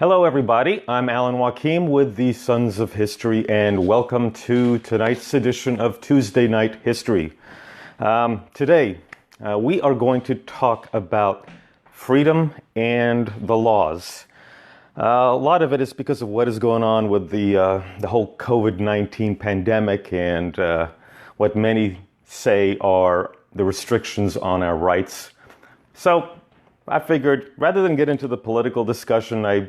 Hello, everybody. I'm Alan Wakim with the Sons of History, and welcome to tonight's edition of Tuesday Night History. Today, we are going to talk about freedom and the laws. A lot of it is because of what is going on with the whole COVID-19 pandemic and what many say are the restrictions on our rights. So I figured rather than get into the political discussion, I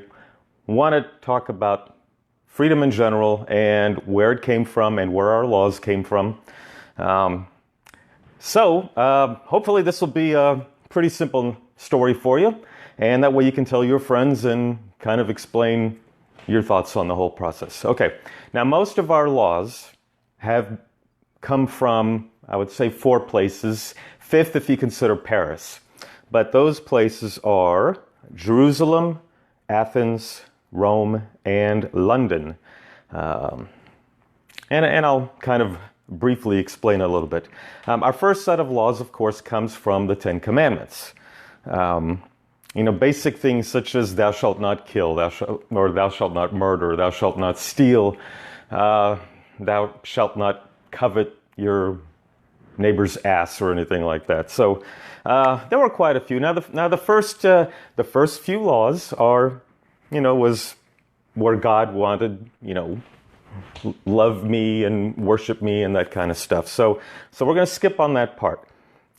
want to talk about freedom in general and where it came from and where our laws came from. Hopefully this will be a pretty simple story for you, and that way you can tell your friends and kind of explain your thoughts on the whole process. Okay, now most of our laws have come from, I would say, 4 places, 5th if you consider Paris. But those places are Jerusalem, Athens, Rome, and London. And I'll kind of briefly explain a little bit. Our first set of laws, of course, comes from the 10 Commandments. Basic things such as thou shalt not kill, thou shalt not murder, thou shalt not steal, thou shalt not covet your neighbor's ass or anything like that. So there were quite a few. Now the first few laws are, was where God wanted, love me and worship me and that kind of stuff. So we're going to skip on that part.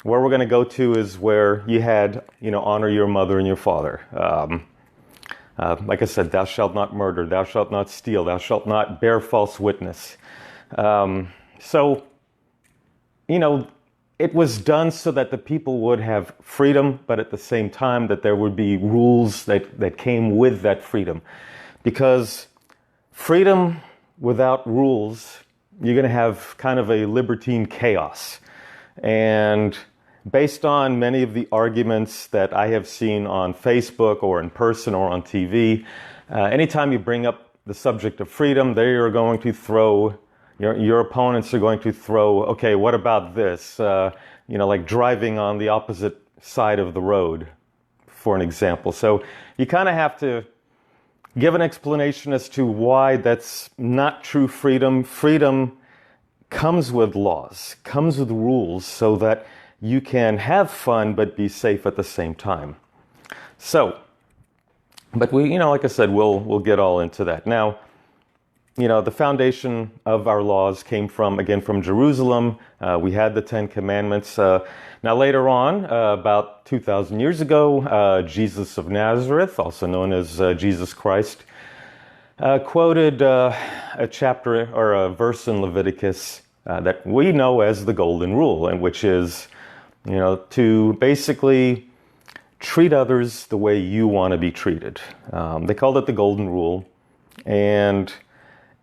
Where we're going to go to is where you had, honor your mother and your father. Like I said, thou shalt not murder, thou shalt not steal, thou shalt not bear false witness. It was done so that the people would have freedom, but at the same time that there would be rules that came with that freedom. Because freedom without rules, you're going to have kind of a libertine chaos. And based on many of the arguments that I have seen on Facebook or in person or on TV, anytime you bring up the subject of freedom, they are going to throw, your opponents are going to throw, okay, what about this? Like driving on the opposite side of the road, for an example. So you kind of have to give an explanation as to why that's not true freedom. Freedom comes with laws, comes with rules, so that you can have fun but be safe at the same time. So, but we, like I said, we'll get all into that. Now, the foundation of our laws came from Jerusalem. We had the 10 Commandments. Now later on, about 2,000 years ago, Jesus of Nazareth, also known as Jesus Christ, quoted a chapter or a verse in Leviticus that we know as the Golden Rule, and which is, to basically treat others the way you want to be treated. They called it the Golden Rule, and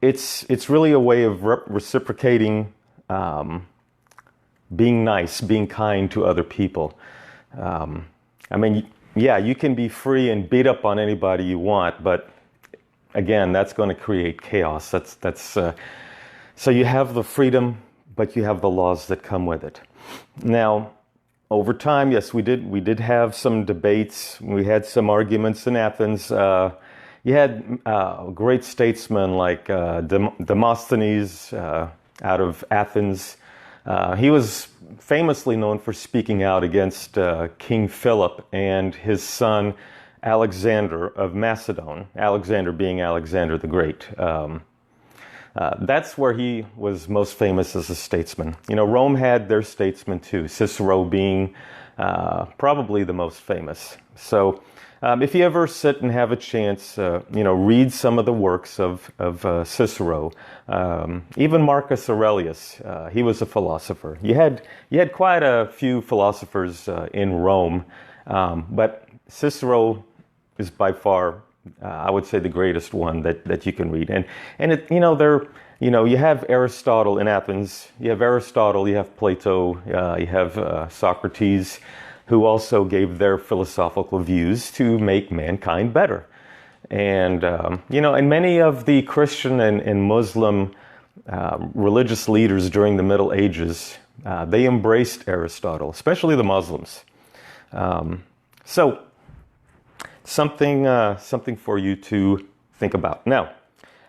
it's really a way of reciprocating, being nice, being kind to other people. You can be free and beat up on anybody you want, but again, that's going to create chaos. So you have the freedom, but you have the laws that come with it. Now, over time, yes, we did have some debates. We had some arguments in Athens. You had great statesmen like Demosthenes out of Athens. He was famously known for speaking out against King Philip and his son Alexander of Macedon, Alexander being Alexander the Great. That's where he was most famous as a statesman. Rome had their statesmen too, Cicero being probably the most famous. So if you ever sit and have a chance, read some of the works of Cicero, even Marcus Aurelius, he was a philosopher. You had quite a few philosophers in Rome, but Cicero is by far, I would say, the greatest one that you can read. And it, you have Aristotle in Athens, you have Aristotle, you have Plato, you have Socrates, who also gave their philosophical views to make mankind better. And, and many of the Christian and Muslim religious leaders during the Middle Ages, they embraced Aristotle, especially the Muslims. So something for you to think about. Now,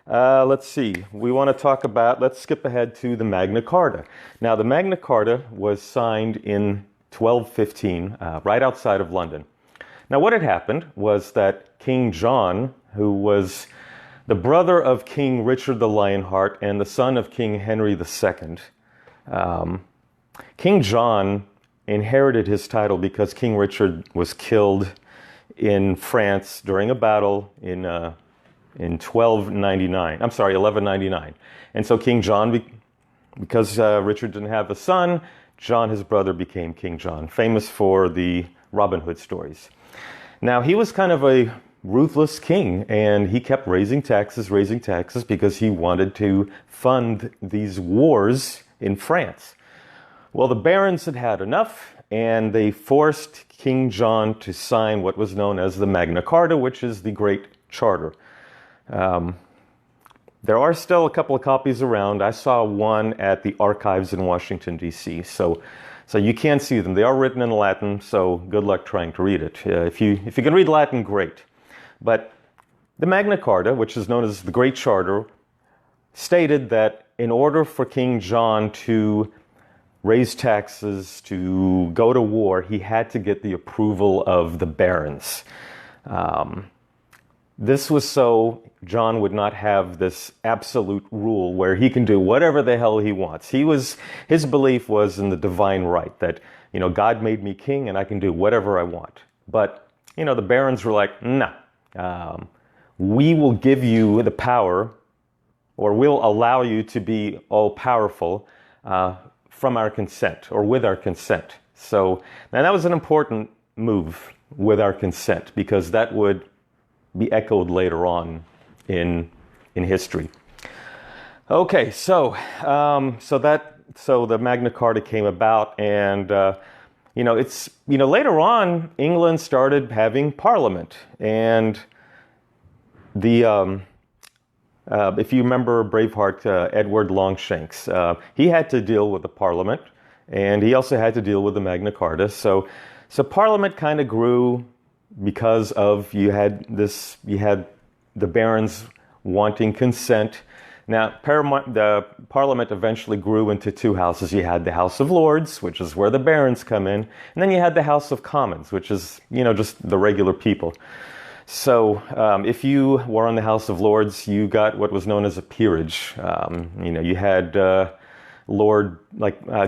let's see. We want to talk about, let's skip ahead to the Magna Carta. Now, the Magna Carta was signed in 1215, right outside of London. Now, what had happened was that King John, who was the brother of King Richard the Lionheart and the son of King Henry II, King John inherited his title because King Richard was killed in France during a battle in 1199. And so King John, because Richard didn't have a son, John, his brother, became King John, famous for the Robin Hood stories. Now, he was kind of a ruthless king, and he kept raising taxes because he wanted to fund these wars in France. Well, the barons had had enough, and they forced King John to sign what was known as the Magna Carta, which is the Great Charter. There are still a couple of copies around. I saw one at the archives in Washington, D.C., so you can see them. They are written in Latin, so good luck trying to read it. If you can read Latin, great. But the Magna Carta, which is known as the Great Charter, stated that in order for King John to raise taxes, to go to war, he had to get the approval of the barons. This was so John would not have this absolute rule where he can do whatever the hell he wants. His belief was in the divine right, that, God made me king and I can do whatever I want. But, the barons were like, nah, we will give you the power, or we'll allow you to be all powerful from our consent, or with our consent. So now that was an important move, with our consent, because that would be echoed later on in history. Okay, so the Magna Carta came about, and later on England started having Parliament, and the if you remember Braveheart, Edward Longshanks, he had to deal with the Parliament, and he also had to deal with the Magna Carta. So Parliament kind of grew because of you had the barons wanting consent. Now, the Parliament eventually grew into two houses. You had the House of Lords, which is where the barons come in, and then you had the House of Commons, which is just the regular people. So if you were on the House of Lords, you got what was known as a peerage. You had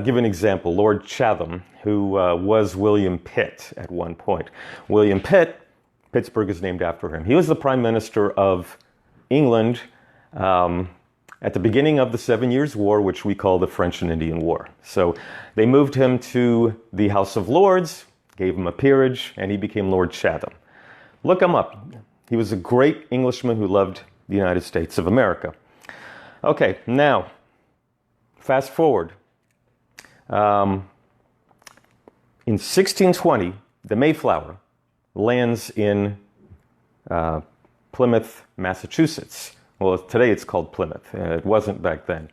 give an example, Lord Chatham, who was William Pitt at one point. William Pitt, Pittsburgh is named after him. He was the Prime Minister of England at the beginning of the 7 Years' War, which we call the French and Indian War. So they moved him to the House of Lords, gave him a peerage, and he became Lord Chatham. Look him up. He was a great Englishman who loved the United States of America. Okay, now, fast forward. In 1620, the Mayflower lands in Plymouth, Massachusetts. Well, today it's called Plymouth. It wasn't back then.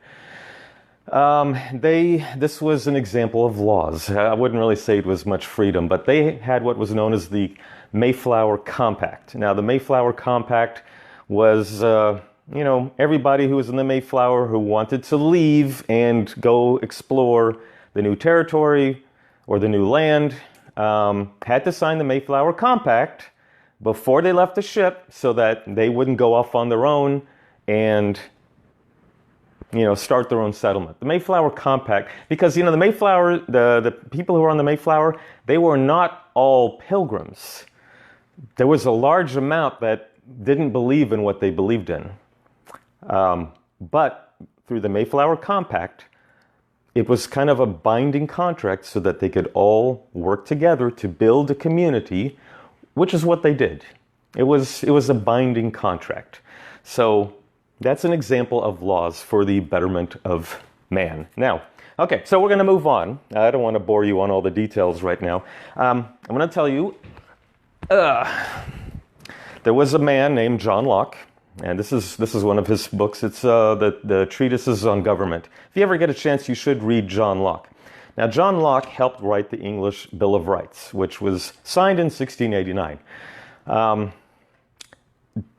This was an example of laws. I wouldn't really say it was much freedom, but they had what was known as the Mayflower Compact. Now, the Mayflower Compact was, everybody who was in the Mayflower who wanted to leave and go explore the new territory or the new land had to sign the Mayflower Compact before they left the ship so that they wouldn't go off on their own and start their own settlement. The Mayflower Compact, because, the Mayflower, the people who were on the Mayflower, they were not all pilgrims. There was a large amount that didn't believe in what they believed in. But through the Mayflower Compact, it was kind of a binding contract so that they could all work together to build a community, which is what they did. It was a binding contract. So that's an example of laws for the betterment of man. Now, okay, so we're going to move on. I don't want to bore you on all the details right now. I'm going to tell you, there was a man named John Locke, and this is one of his books. It's the Treatises on Government. If you ever get a chance, you should read John Locke. Now, John Locke helped write the English Bill of Rights, which was signed in 1689.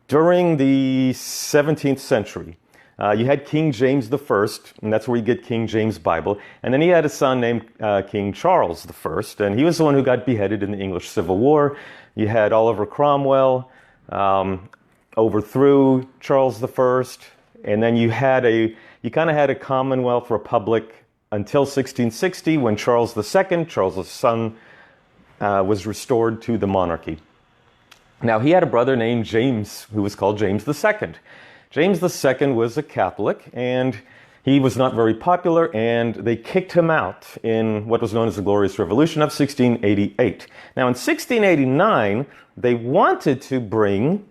During the 17th century, you had King James I, and that's where you get King James Bible. And then he had a son named King Charles I, and he was the one who got beheaded in the English Civil War. You had Oliver Cromwell overthrew Charles I, and then you kind of had a Commonwealth Republic until 1660, when Charles II, Charles' son, was restored to the monarchy. Now, he had a brother named James, who was called James II. James II was a Catholic, and he was not very popular, and they kicked him out in what was known as the Glorious Revolution of 1688. Now, in 1689, they wanted to bring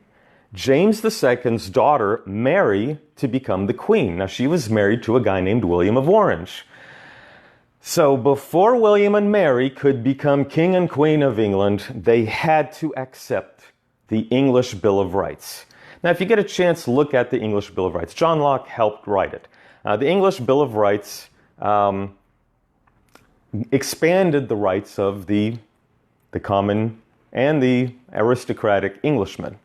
James II's daughter, Mary, to become the queen. Now, she was married to a guy named William of Orange. So before William and Mary could become king and queen of England, they had to accept the English Bill of Rights. Now, if you get a chance, look at the English Bill of Rights. John Locke helped write it. The English Bill of Rights expanded the rights of the common and the aristocratic Englishman.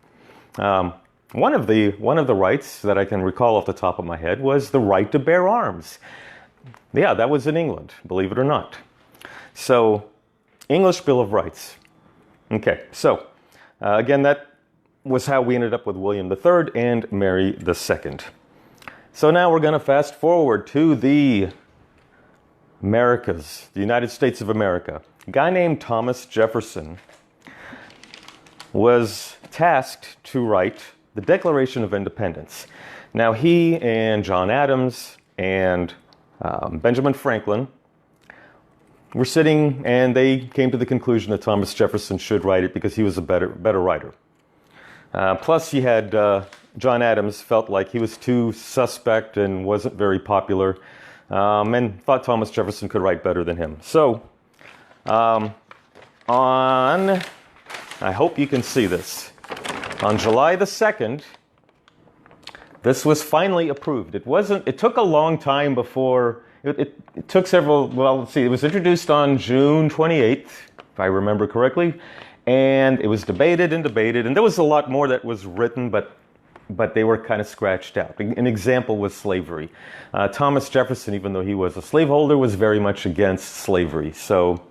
One of the rights that I can recall off the top of my head was the right to bear arms. Yeah, that was in England, believe it or not. So, English Bill of Rights. Okay, so again, that was how we ended up with William III and Mary II. So now we're going to fast forward to the Americas, the United States of America. A guy named Thomas Jefferson was tasked to write the Declaration of Independence. Now, he and John Adams and Benjamin Franklin were sitting, and they came to the conclusion that Thomas Jefferson should write it because he was a better writer. Plus, he had John Adams felt like he was too suspect and wasn't very popular, and thought Thomas Jefferson could write better than him. So, I hope you can see this. On July the 2nd, this was finally approved. It took a long time before, it took several, well, let's see, it was introduced on June 28th, if I remember correctly, and it was debated, and there was a lot more that was written, but they were kind of scratched out. An example was slavery. Thomas Jefferson, even though he was a slaveholder, was very much against slavery. So,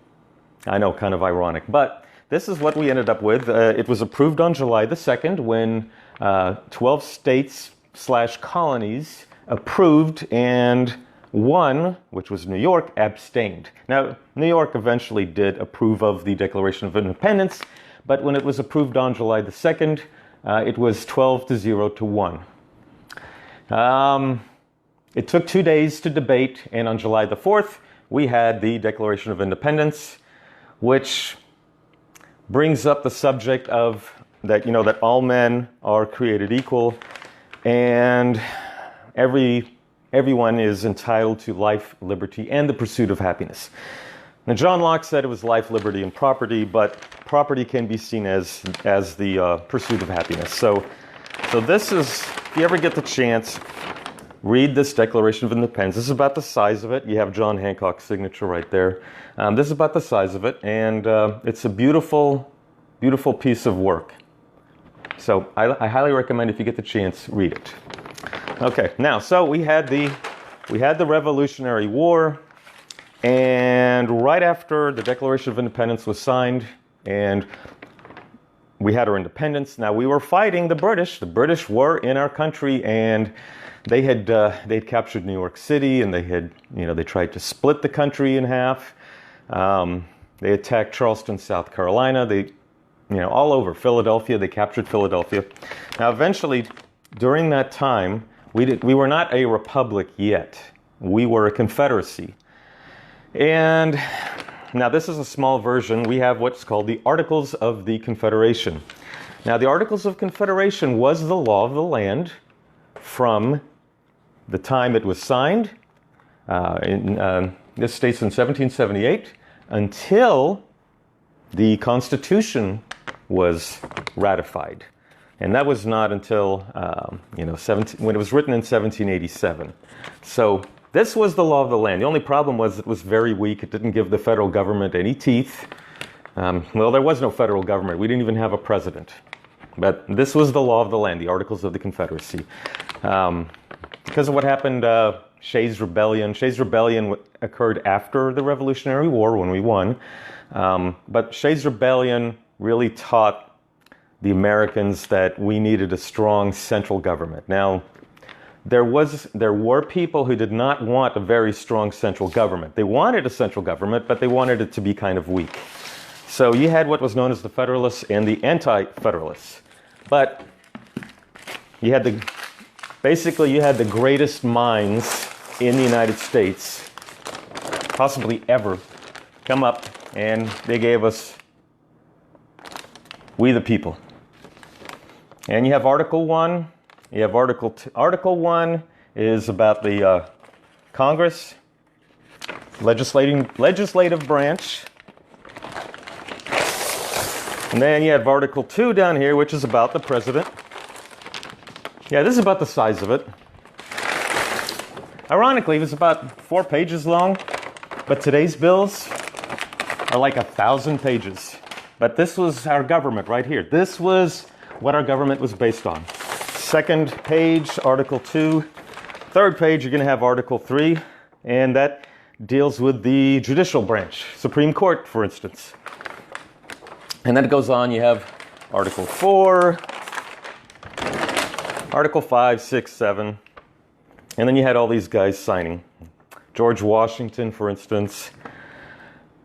I know, kind of ironic. But this is what we ended up with. It was approved on July the 2nd when 12 states/colonies approved, and one, which was New York, abstained. Now, New York eventually did approve of the Declaration of Independence, but when it was approved on July the 2nd, it was 12-0 to 1. It took 2 days to debate, and on July the 4th, we had the Declaration of Independence, which brings up the subject of that, that all men are created equal, and everyone is entitled to life, liberty, and the pursuit of happiness. Now, John Locke said it was life, liberty, and property, but property can be seen as the pursuit of happiness. So this is, if you ever get the chance, read this Declaration of Independence. This is about the size of it. You have John Hancock's signature right there. This is about the size of it, and it's a beautiful, beautiful piece of work. So I highly recommend, if you get the chance, read it. Okay, now, so we had the Revolutionary War, and right after the Declaration of Independence was signed, and we had our independence. Now, we were fighting the British. The British were in our country, and they'd captured New York City, and they tried to split the country in half. They attacked Charleston, South Carolina. All over Philadelphia. They captured Philadelphia. Now, eventually, during that time, we were not a republic yet. We were a confederacy. And now this is a small version. We have what's called the Articles of the Confederation. Now, the Articles of Confederation was the law of the land from the time it was signed, this states in 1778, until the Constitution was ratified. And that was not until, when it was written in 1787. So this was the law of the land. The only problem was it was very weak. It didn't give the federal government any teeth. There was no federal government. We didn't even have a president. But this was the law of the land, the Articles of the Confederacy. Because of what happened, Shays' Rebellion. Shays' Rebellion occurred after the Revolutionary War when we won. But Shays' Rebellion really taught the Americans that we needed a strong central government. Now, there were people who did not want a very strong central government. They wanted a central government, but they wanted it to be kind of weak. So you had what was known as the Federalists and the Anti-Federalists. But you had the greatest minds in the United States, possibly ever, come up, and they gave us "We the People." And you have Article 1, you have Article 2. Article 1 is about the Congress, legislative branch. And then you have Article 2 down here, which is about the president. Yeah, this is about the size of it. Ironically, it was about 4 pages long, but today's bills are like 1,000 pages. But this was our government right here. This was what our government was based on. Second page, Article 2. Third page, you're going to have Article 3, and that deals with the judicial branch, Supreme Court, for instance. And then it goes on, you have Article 4, Article 5, 6, 7, and then you had all these guys signing. George Washington, for instance.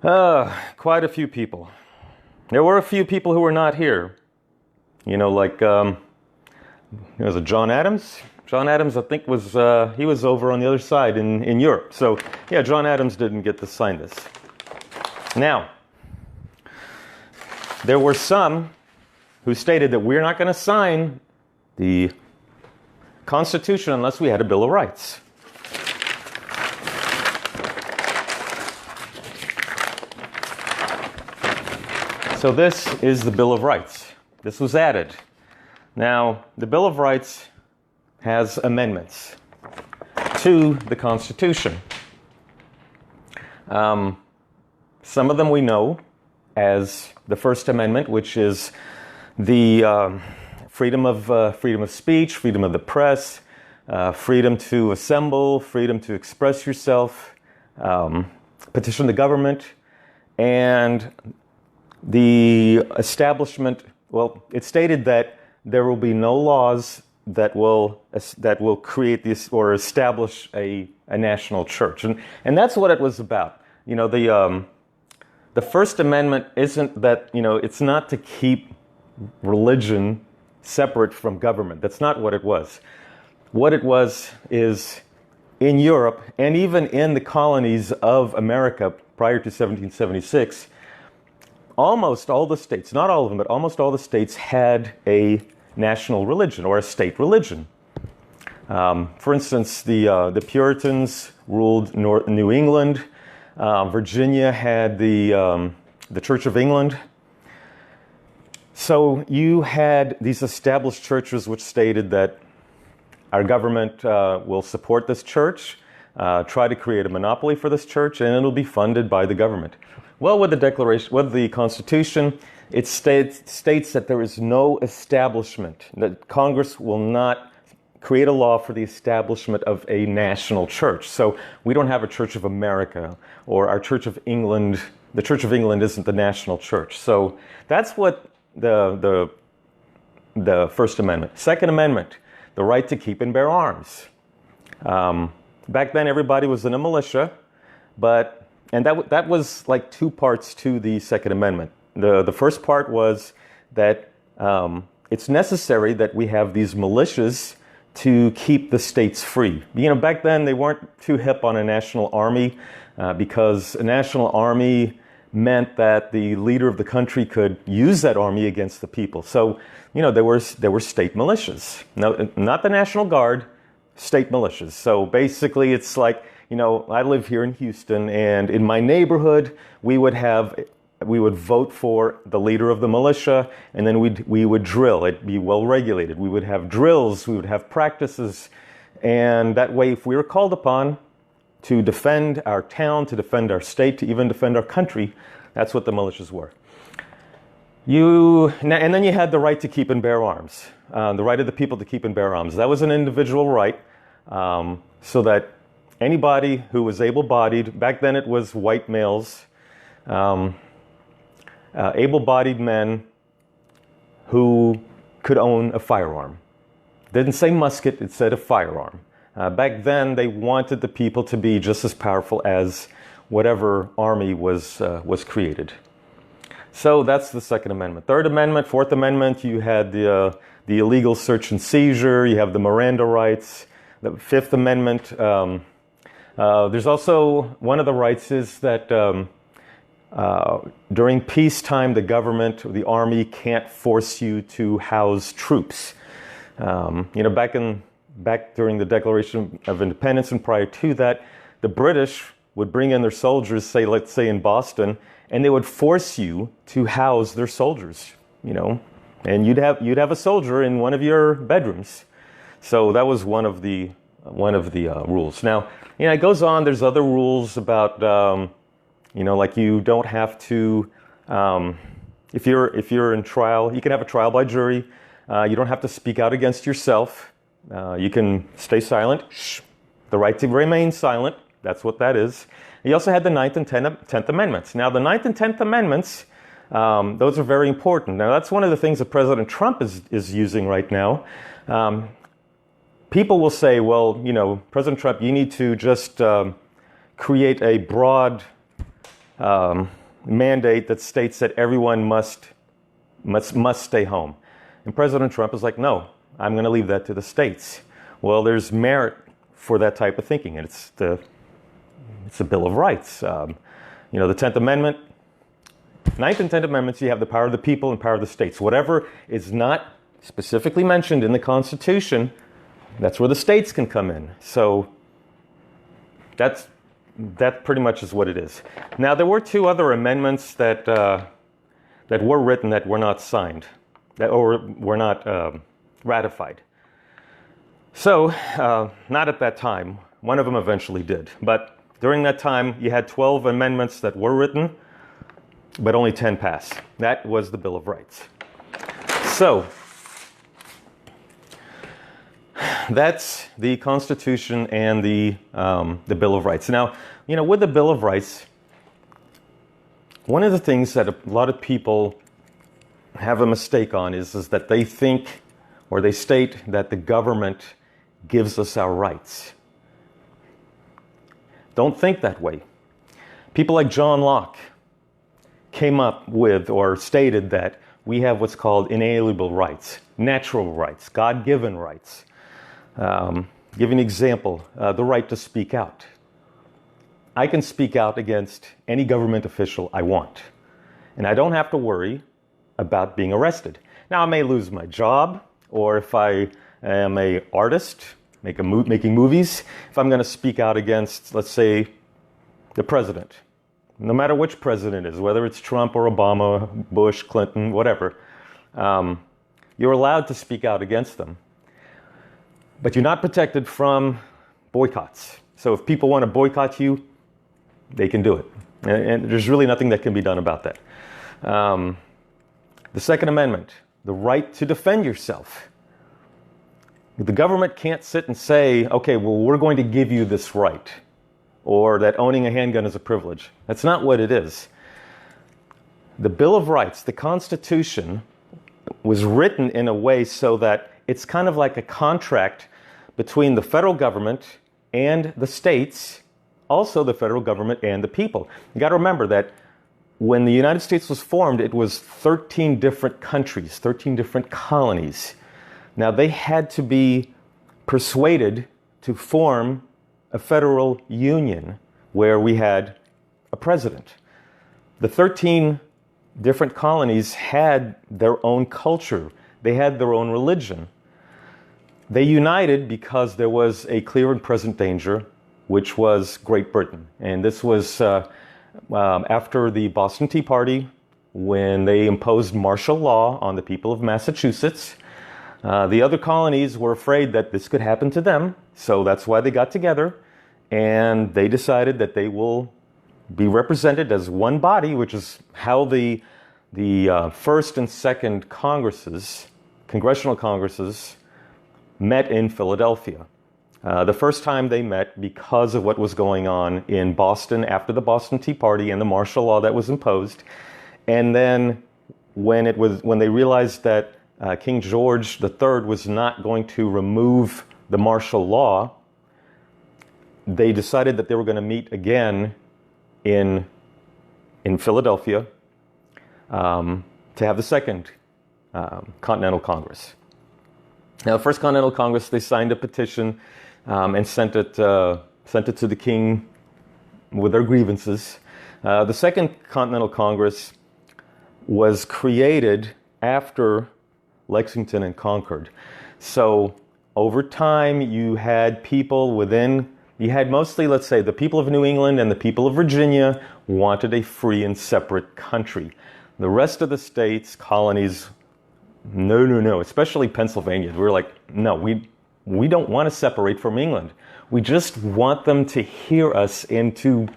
Quite a few people. There were a few people who were not here. You know, like, was it John Adams? John Adams, I think, he was over on the other side in Europe. So, yeah, John Adams didn't get to sign this. Now, there were some who stated that we're not going to sign the Constitution unless we had a Bill of Rights. So this is the Bill of Rights. This was added. Now, the Bill of Rights has amendments to the Constitution. Some of them we know as the First Amendment, which is the freedom of speech, freedom of the press, freedom to assemble, freedom to express yourself, petition the government, and the establishment. Well, it stated that there will be no laws that will create this or establish a national church, and that's what it was about. You know, the First Amendment isn't that, you know, it's not to keep religion separate from government. That's not what it was. What it was is, in Europe and even in the colonies of America prior to 1776, almost all the states, not all of them, but almost all the states had a national religion or a state religion. For instance, the Puritans ruled New England. Virginia had the Church of England. So you had these established churches which stated that our government will support this church, try to create a monopoly for this church, and it'll be funded by the government. Well, with the Declaration, with the Constitution, it states that there is no establishment, that Congress will not create a law for the establishment of a national church. So we don't have a Church of America or our Church of England. The Church of England isn't the national church. So that's what the First Amendment. Second Amendment, the right to keep and bear arms. Back then, everybody was in a militia, and that was like 2 parts to the Second Amendment. The first part was that it's necessary that we have these militias to keep the states free. You know, back then they weren't too hip on a national army because a national army meant that the leader of the country could use that army against the people. So, you know, there were state militias. No, not the National Guard, state militias. So basically it's like, you know, I live here in Houston, and in my neighborhood we would vote for the leader of the militia, and then we would drill. It'd be well regulated. We would have drills, we would have practices, and that way if we were called upon to defend our town, to defend our state, to even defend our country, that's what the militias were. And then you had the right to keep and bear arms, the right of the people to keep and bear arms. That was an individual right, so that anybody who was able-bodied, back then it was white males, able-bodied men who could own a firearm. It didn't say musket, it said a firearm. Back then, they wanted the people to be just as powerful as whatever army was created. So that's the Second Amendment. Third Amendment, Fourth Amendment, you had the illegal search and seizure, you have the Miranda rights. The Fifth Amendment, there's also one of the rights is that during peacetime, the government or the army can't force you to house troops. Back during the Declaration of Independence and prior to that, the British would bring in their soldiers, let's say in Boston, and they would force you to house their soldiers, and you'd have a soldier in one of your bedrooms. So that was one of the rules. Now, it goes on. There's other rules about, like you don't have to, if you're in trial, you can have a trial by jury. You don't have to speak out against yourself. You can stay silent. Shh. The right to remain silent. That's what that is. You also had the 9th and 10th Amendments. Now, the 9th and 10th Amendments, those are very important. Now, that's one of the things that President Trump is using right now. People will say, well, President Trump, you need to just create a broad mandate that states that everyone must stay home. And President Trump is like, no, I'm going to leave that to the states. Well, there's merit for that type of thinking, and it's a Bill of Rights. The 10th Amendment, 9th and 10th Amendments, you have the power of the people and power of the states. Whatever is not specifically mentioned in the Constitution, that's where the states can come in. So that pretty much is what it is. Now, there were two other amendments that were written that were not signed, or were not ratified. So, not at that time. One of them eventually did. But during that time, you had 12 amendments that were written, but only 10 passed. That was the Bill of Rights. So, that's the Constitution and the Bill of Rights. Now, with the Bill of Rights, one of the things that a lot of people have a mistake on is that they think or they state that the government gives us our rights. Don't think that way. People like John Locke came up with or stated that we have what's called inalienable rights, natural rights, God-given rights. Give an example, the right to speak out. I can speak out against any government official I want, and I don't have to worry about being arrested. Now, I may lose my job, or if I am an artist, making movies, if I'm going to speak out against, let's say, the president, no matter which president it is, whether it's Trump or Obama, Bush, Clinton, whatever, you're allowed to speak out against them. But you're not protected from boycotts. So if people want to boycott you, they can do it. And there's really nothing that can be done about that. The Second Amendment, the right to defend yourself. The government can't sit and say, okay, well, we're going to give you this right, or that owning a handgun is a privilege. That's not what it is. The Bill of Rights, the Constitution, was written in a way so that it's kind of like a contract between the federal government and the states, also the federal government and the people. You got to remember that when the United States was formed, it was 13 different countries, 13 different colonies. Now, they had to be persuaded to form a federal union where we had a president. The 13 different colonies had their own culture. They had their own religion. They united because there was a clear and present danger, which was Great Britain. And this was after the Boston Tea Party, when they imposed martial law on the people of Massachusetts. The other colonies were afraid that this could happen to them, so that's why they got together, and they decided that they will be represented as one body, which is how the the first and second Congresses, congressional Congresses, met in Philadelphia. The first time they met because of what was going on in Boston after the Boston Tea Party and the martial law that was imposed. And then when they realized that King George III was not going to remove the martial law, they decided that they were going to meet again in Philadelphia to have the Second Continental Congress. Now, the First Continental Congress, they signed a petition and sent it to the king with their grievances. The Second Continental Congress was created after Lexington and Concord. So over time, you had people you had mostly, let's say, the people of New England and the people of Virginia wanted a free and separate country. The rest of the states, colonies, no, especially Pennsylvania. We were like, no, we don't want to separate from England. We just want them to hear us and to,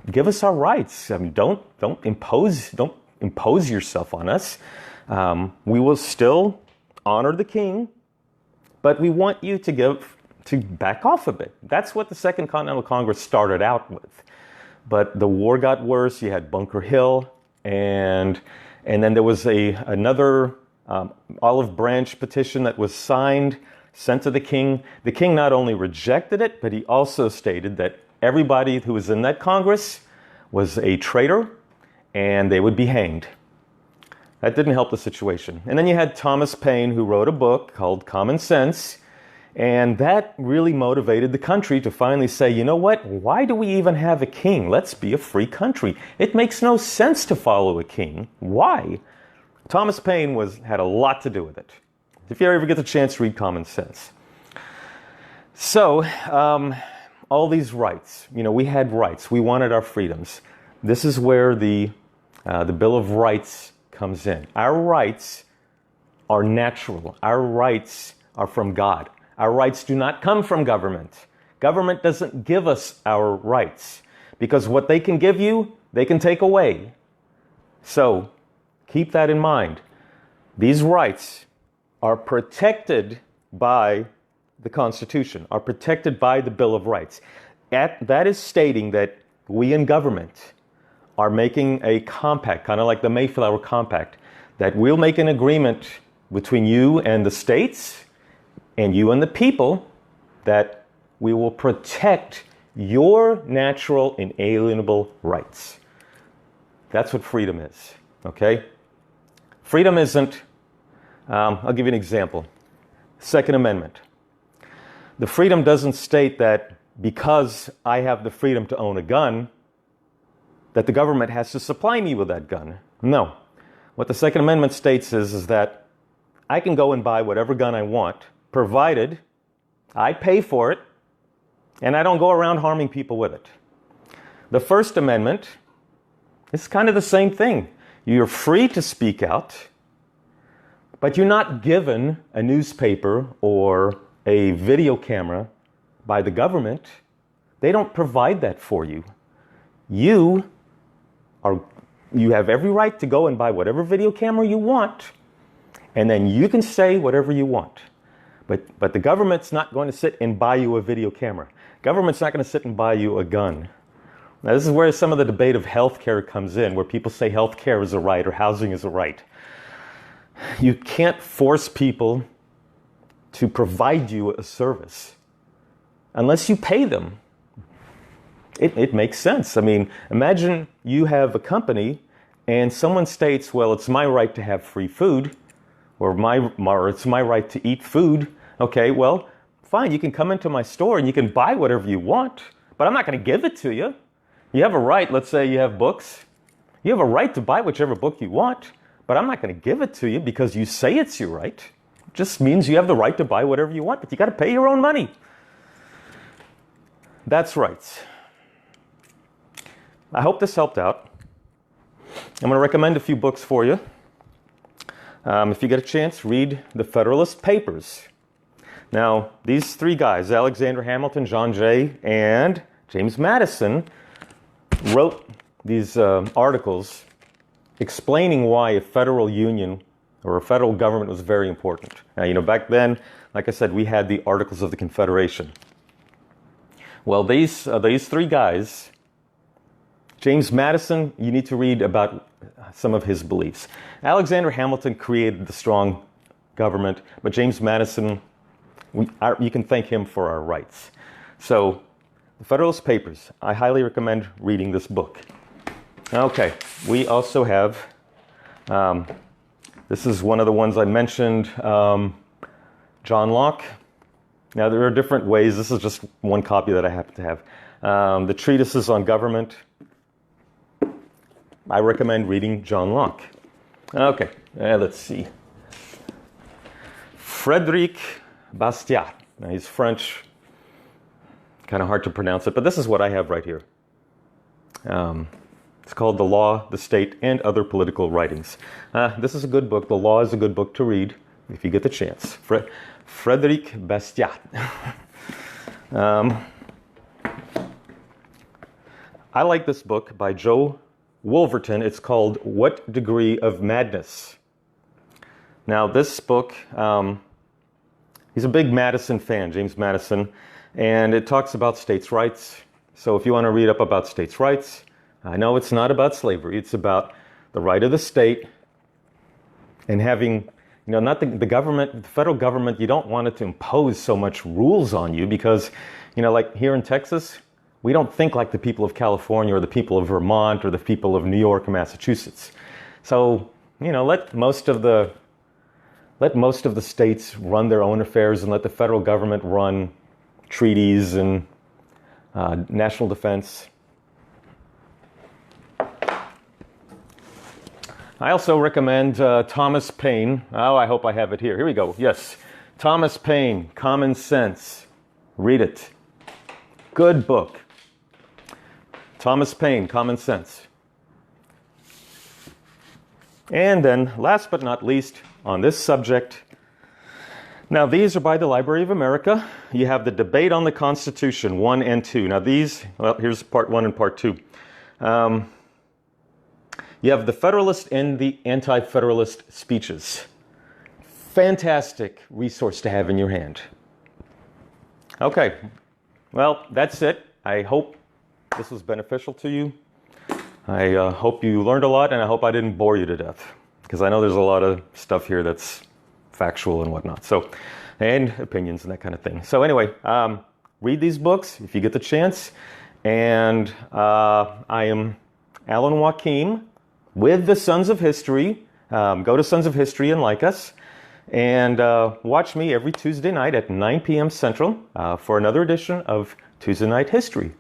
give us our rights. I mean, don't impose yourself on us. We will still honor the king, but we want you to back off a bit. That's what the Second Continental Congress started out with. But the war got worse. You had Bunker Hill, and then there was another olive branch petition that was signed, sent to the king. The king not only rejected it, but he also stated that everybody who was in that Congress was a traitor and they would be hanged. That didn't help the situation. And then you had Thomas Paine, who wrote a book called Common Sense, and that really motivated the country to finally say, you know what, why do we even have a king? Let's be a free country. It makes no sense to follow a king. Why? Thomas Paine had a lot to do with it. If you ever get the chance, read Common Sense. So, all these rights, we had rights. We wanted our freedoms. This is where the Bill of Rights comes in. Our rights are natural. Our rights are from God. Our rights do not come from government. Government doesn't give us our rights, because what they can give you, they can take away. So, keep that in mind. These rights are protected by the Constitution, are protected by the Bill of Rights. That is stating that we in government are making a compact, kind of like the Mayflower Compact, that we'll make an agreement between you and the states and you and the people that we will protect your natural inalienable rights. That's what freedom is, okay? Freedom isn't, I'll give you an example. Second Amendment. The freedom doesn't state that because I have the freedom to own a gun, that the government has to supply me with that gun. No. What the Second Amendment states is that I can go and buy whatever gun I want, provided I pay for it and I don't go around harming people with it. The First Amendment is kind of the same thing. You're free to speak out, but you're not given a newspaper or a video camera by the government. They don't provide that for you. You have every right to go and buy whatever video camera you want, and then you can say whatever you want. But the government's not going to sit and buy you a video camera. Government's not going to sit and buy you a gun. Now, this is where some of the debate of healthcare comes in, where people say healthcare is a right or housing is a right. You can't force people to provide you a service unless you pay them. It makes sense. I mean, imagine you have a company and someone states, well, it's my right to have free food, or it's my right to eat food. Okay, well, fine, you can come into my store and you can buy whatever you want, but I'm not going to give it to you. You have a right, let's say you have books. You have a right to buy whichever book you want, but I'm not going to give it to you because you say it's your right. It just means you have the right to buy whatever you want, but you got to pay your own money. That's rights. I hope this helped out. I'm going to recommend a few books for you. If you get a chance, read the Federalist Papers. Now, these three guys, Alexander Hamilton, John Jay, and James Madison, wrote these articles explaining why a federal union or a federal government was very important. Now, back then, like I said, we had the Articles of the Confederation. Well, these three guys, James Madison, you need to read about some of his beliefs. Alexander Hamilton created the strong government, but James Madison, you can thank him for our rights. So, the Federalist Papers, I highly recommend reading this book. Okay, we also have, this is one of the ones I mentioned, John Locke. Now, there are different ways. This is just one copy that I happen to have. The treatises on government. I recommend reading John Locke. Okay, let's see. Frédéric Bastiat. Now, he's French. Kind of hard to pronounce it, but this is what I have right here. It's called The Law, the State, and Other Political Writings. This is a good book. The Law is a good book to read if you get the chance. Frédéric Bastiat. I like this book by Joe Wolverton. It's called What Degree of Madness? Now, this book, he's a big Madison fan, James Madison, and it talks about states' rights. So if you want to read up about states' rights, I know it's not about slavery. It's about the right of the state and having, not the government, the federal government, you don't want it to impose so much rules on you because, like here in Texas, we don't think like the people of California or the people of Vermont or the people of New York or Massachusetts. So, let most of the states run their own affairs and let the federal government run treaties and national defense. I also recommend Thomas Paine. Oh, I hope I have it here. Here we go. Yes. Thomas Paine, Common Sense. Read it. Good book. Thomas Paine, Common Sense. And then, last but not least, on this subject, now these are by the Library of America. You have the Debate on the Constitution, 1 and 2. Now these, here's part 1 and part 2. You have the Federalist and the Anti-Federalist speeches. Fantastic resource to have in your hand. Okay, well, that's it. I hope this was beneficial to you. I hope you learned a lot, and I hope I didn't bore you to death, because I know there's a lot of stuff here that's factual and whatnot, so, and opinions and that kind of thing. So anyway, read these books if you get the chance, and I am Alan Wakim with the Sons of History. Go to Sons of History and like us, and watch me every Tuesday night at 9 p.m. Central for another edition of Tuesday Night History.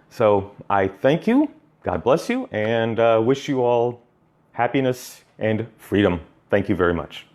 So I thank you, God bless you, and wish you all happiness and freedom. Thank you very much.